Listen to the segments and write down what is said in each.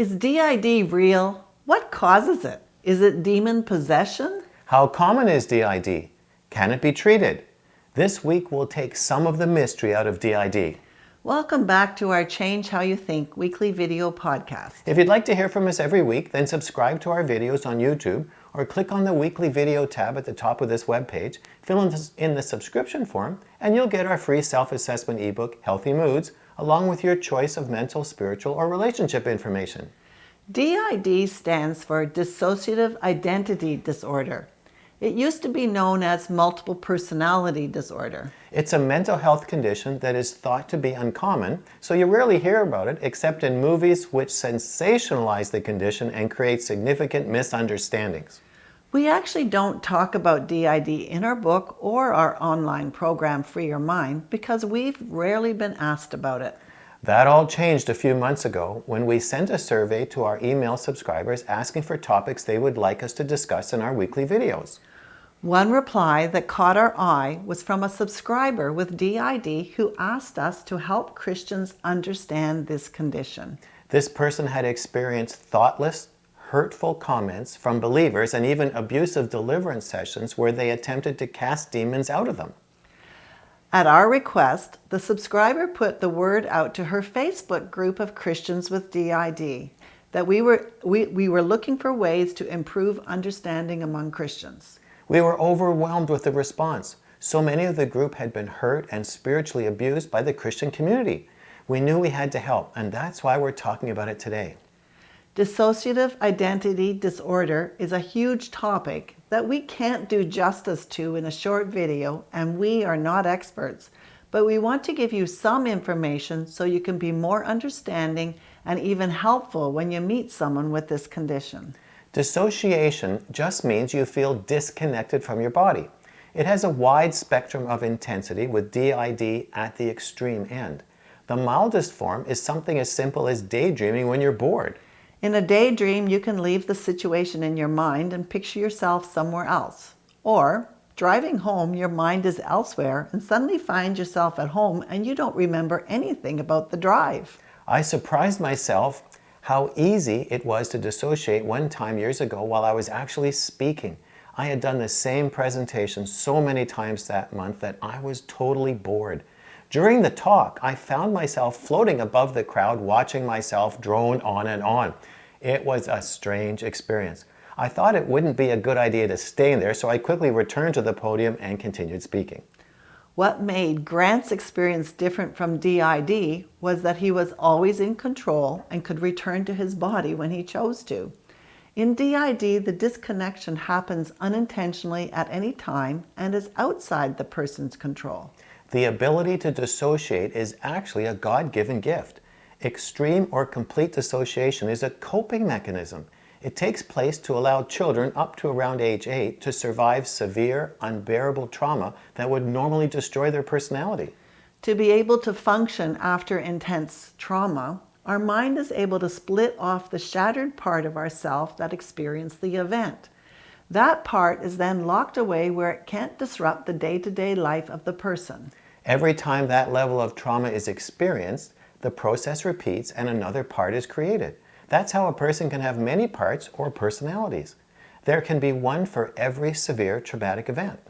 Is D.I.D. real? What causes it? Is it demon possession? How common is D.I.D? Can it be treated? This week we'll take some of the mystery out of D.I.D. Welcome back to our Change How You Think weekly video podcast. If you'd like to hear from us every week, then subscribe to our videos on YouTube or click on the weekly video tab at the top of this webpage, fill in the subscription form, and you'll get our free self-assessment ebook, Healthy Moods, along with your choice of mental, spiritual, or relationship information. D.I.D. stands for Dissociative Identity Disorder. It used to be known as multiple personality disorder. It's a mental health condition that is thought to be uncommon, so you rarely hear about it except in movies which sensationalize the condition and create significant misunderstandings. We actually don't talk about D.I.D. in our book or our online program, Free Your Mind, because we've rarely been asked about it. That all changed a few months ago when we sent a survey to our email subscribers asking for topics they would like us to discuss in our weekly videos. One reply that caught our eye was from a subscriber with D.I.D. who asked us to help Christians understand this condition. This person had experienced thoughtless, hurtful comments from believers and even abusive deliverance sessions where they attempted to cast demons out of them. At our request, the subscriber put the word out to her Facebook group of Christians with D.I.D. that we were looking for ways to improve understanding among Christians. We were overwhelmed with the response. So many of the group had been hurt and spiritually abused by the Christian community. We knew we had to help, and that's why we're talking about it today. Dissociative identity disorder is a huge topic that we can't do justice to in a short video, and we are not experts, but we want to give you some information so you can be more understanding and even helpful when you meet someone with this condition. Dissociation just means you feel disconnected from your body. It has a wide spectrum of intensity with D.I.D. at the extreme end. The mildest form is something as simple as daydreaming when you're bored. In a daydream, you can leave the situation in your mind and picture yourself somewhere else. Or, driving home, your mind is elsewhere and suddenly find yourself at home and you don't remember anything about the drive. I surprised myself how easy it was to dissociate one time years ago while I was actually speaking. I had done the same presentation so many times that month that I was totally bored. During the talk, I found myself floating above the crowd, watching myself drone on and on. It was a strange experience. I thought it wouldn't be a good idea to stay there, so I quickly returned to the podium and continued speaking. What made Grant's experience different from D.I.D. was that he was always in control and could return to his body when he chose to. In D.I.D., the disconnection happens unintentionally at any time and is outside the person's control. The ability to dissociate is actually a God-given gift. Extreme or complete dissociation is a coping mechanism. It takes place to allow children up to around age 8 to survive severe, unbearable trauma that would normally destroy their personality. To be able to function after intense trauma, our mind is able to split off the shattered part of ourself that experienced the event. That part is then locked away where it can't disrupt the day-to-day life of the person. Every time that level of trauma is experienced, the process repeats and another part is created. That's how a person can have many parts or personalities. There can be one for every severe traumatic event.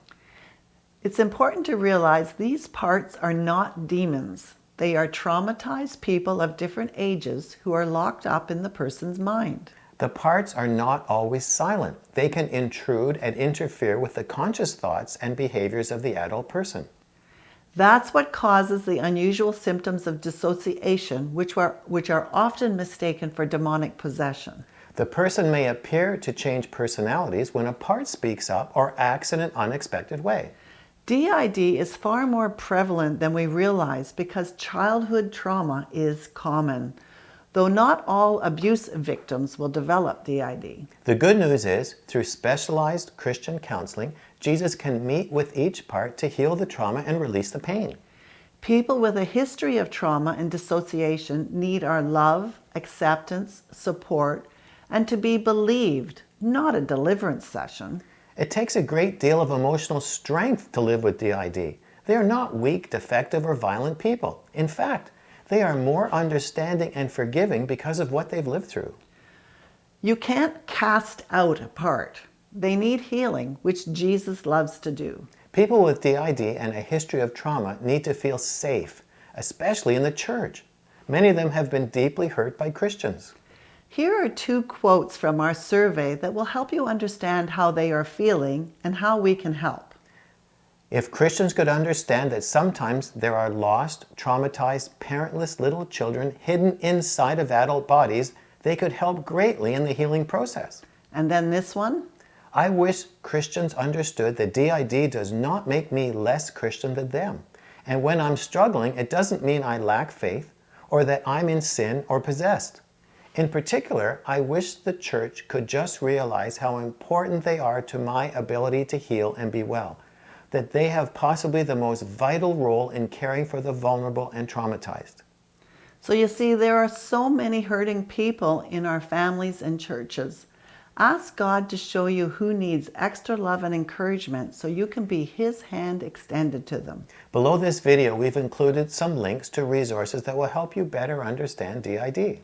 It's important to realize these parts are not demons. They are traumatized people of different ages who are locked up in the person's mind. The parts are not always silent. They can intrude and interfere with the conscious thoughts and behaviors of the adult person. That's what causes the unusual symptoms of dissociation, which are often mistaken for demonic possession. The person may appear to change personalities when a part speaks up or acts in an unexpected way. D.I.D. is far more prevalent than we realize because childhood trauma is common, though not all abuse victims will develop D.I.D. The good news is, through specialized Christian counseling, Jesus can meet with each part to heal the trauma and release the pain. People with a history of trauma and dissociation need our love, acceptance, support, and to be believed, not a deliverance session. It takes a great deal of emotional strength to live with D.I.D. They are not weak, defective, or violent people. In fact, they are more understanding and forgiving because of what they've lived through. You can't cast out a part. They need healing, which Jesus loves to do. People with D.I.D and a history of trauma need to feel safe, especially in the church. Many of them have been deeply hurt by Christians. Here are 2 quotes from our survey that will help you understand how they are feeling and how we can help. If Christians could understand that sometimes there are lost, traumatized, parentless little children hidden inside of adult bodies, they could help greatly in the healing process. And then this one. I wish Christians understood that D.I.D does not make me less Christian than them. And when I'm struggling, it doesn't mean I lack faith or that I'm in sin or possessed. In particular, I wish the church could just realize how important they are to my ability to heal and be well, that they have possibly the most vital role in caring for the vulnerable and traumatized. So you see, there are so many hurting people in our families and churches. Ask God to show you who needs extra love and encouragement so you can be His hand extended to them. Below this video, we've included some links to resources that will help you better understand D.I.D.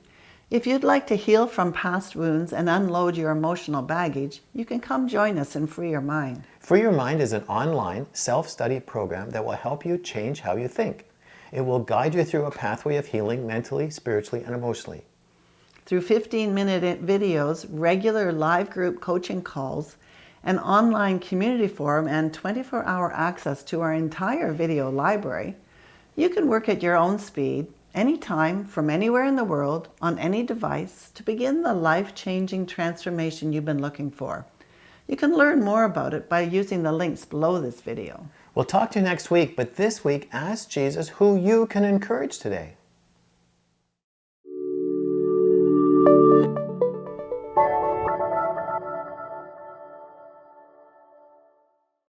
If you'd like to heal from past wounds and unload your emotional baggage, you can come join us in Free Your Mind. Free Your Mind is an online self-study program that will help you change how you think. It will guide you through a pathway of healing mentally, spiritually, and emotionally. Through 15-minute videos, regular live group coaching calls, an online community forum, and 24-hour access to our entire video library, you can work at your own speed, anytime, from anywhere in the world, on any device, to begin the life-changing transformation you've been looking for. You can learn more about it by using the links below this video. We'll talk to you next week, but this week, ask Jesus who you can encourage today.